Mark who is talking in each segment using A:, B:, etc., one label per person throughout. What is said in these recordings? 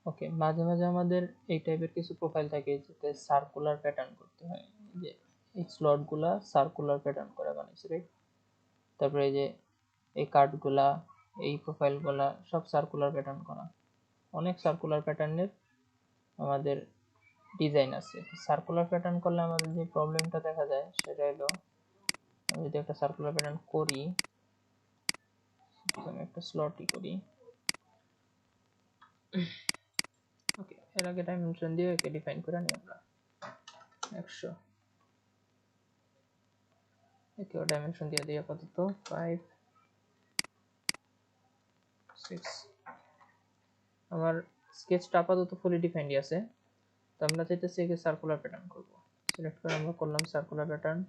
A: ওকে, মাঝে মাঝে আমাদের এই টাইপের কিছু প্রোফাইল থাকে যেটা সার্কুলার প্যাটার্ন করতে হয়, যে এই স্লটগুলা সার্কুলার প্যাটার্ন করে বানাইছে, রাইট? তারপরে এই যে এই কার্ডগুলা, এই প্রোফাইলগুলা সব সার্কুলার প্যাটার্ন করা। অনেক সার্কুলার প্যাটার্নের আমাদের ডিজাইন আছে। সার্কুলার প্যাটার্ন করলে আমাদের যে প্রবলেমটা দেখা যায় সেটা হলো, আমি যদি একটা সার্কুলার প্যাটার্ন করি, আমি একটা স্লটই করি। ওকে, এর আগে ডাইমেনশন দিয়ে একে ডিফাইন করে নিই আমরা 100। একেও ডাইমেনশন দিয়ে দিই আপাতত 5 6। আমার স্কেচটা আপাতত ফুলি ডিফাইন্ডই আছে। তো আমরা চাইতেছি একে সার্কুলার প্যাটার্ন করব। সিলেক্ট করে আমরা করলাম সার্কুলার প্যাটার্ন।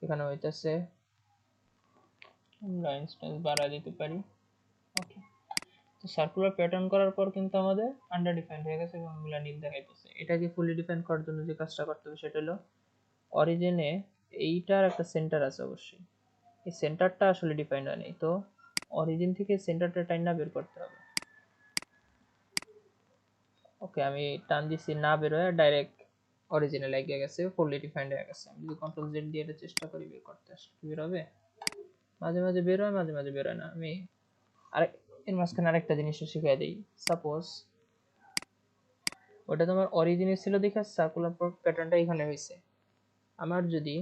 A: এখানে হইতেছে আমরা ইনস্ট্যান্স বাড়ায় দিতে পারি। ওকে, তো সার্কুলার প্যাটার্ন করার পর কিন্তু আমাদের আন্ডার ডিফাইন্ড হয়ে গেছে এবং এগুলা নীল দেখাইতেছে। এটাকে ফুলি ডিফাইন করার জন্য যে কাজটা করতে হবে সেটা হলো অরিজিনে এইটার একটা সেন্টার আছে অবশ্যই, এই সেন্টারটা আসলে ডিফাইন্ড হয়নি, তো অরিজিন থেকে সেন্টারটা টাইনা বের করতে হবে। ওকে, আমি টান দিছি, না বের হয়ে ডাইরেক্ট অরিজিনে লাগিয়ে গেছে, ফুললি ডিফাইন্ড হয়ে গেছে। আমি যদি কন্ট্রোল জেড দিয়ে এটা চেষ্টা করি বের করতে, আসলে কি বের হবে? মাঝে মাঝে বের হয়, মাঝে মাঝে বের হয় না। আমি আরেক এর মাঝখানে আরেকটা জিনিসও শিখিয়ে দিই। সাপোজ ওটা তোমার অরিজিনে ছিল দেখে সার্কুলার প্যাটার্নটা এখানে হয়েছে, আমার যদি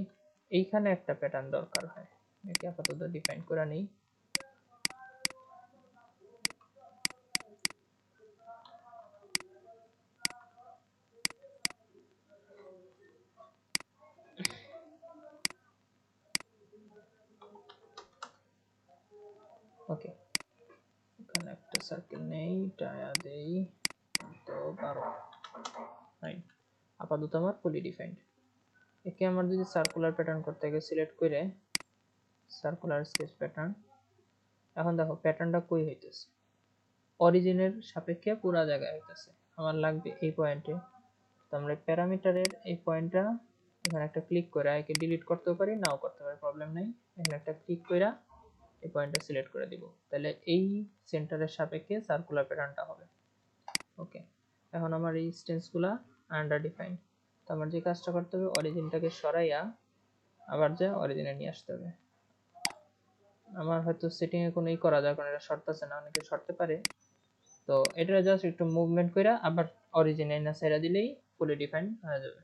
A: এইখানে একটা প্যাটার্ন দরকার হয়, একে আপাতত ডিফাইন করে নেই। ওকে, এখানে একটা সার্কেল নেই, টায়া দেই তো 12 9। আপাতত আমার ফুলি ডিফাইন্ড। একে আমার যদি সার্কুলার প্যাটার্ন করতে গিয়ে সিলেক্ট করে সার্কুলার স্কেচ প্যাটার্ন, এখন দেখো প্যাটার্নটা কই হইতেছে, অরিজিনের সাপেক্ষে পুরা জায়গায় হইতেছে। আমার লাগবে এই পয়েন্টে, তো আমরা প্যারামিটারের এই পয়েন্টটা এখানে একটা ক্লিক করে একে ডিলিট করতেও পারি, নাও করতে পারি, প্রবলেম নাই। এখানে একটা ক্লিক করে এই পয়েন্টটা সিলেক্ট করে দিব, তাহলে এই সেন্টারের সাপেক্ষে সার্কুলার প্যাটার্নটা হবে। ওকে, এখন আমার এই স্টেন্সগুলা আন্ডার ডিফাইন। তো আমার যে কাজটা করতে হবে, অরিজিনটাকে সরাইয়া আবার যে অরিজিনে নিয়ে আসতে হবে। আমার হয়তো সেটিং এ কোনো করা যায়, কারণ এটা শর্ট আছে না, অনেকে শর্টতে পারে। তো এটা জাস্ট একটু মুভমেন্ট করে আবার অরিজিনে না ছেড়ে দিলেই ফুলি ডিফাইন হয়ে যাবে।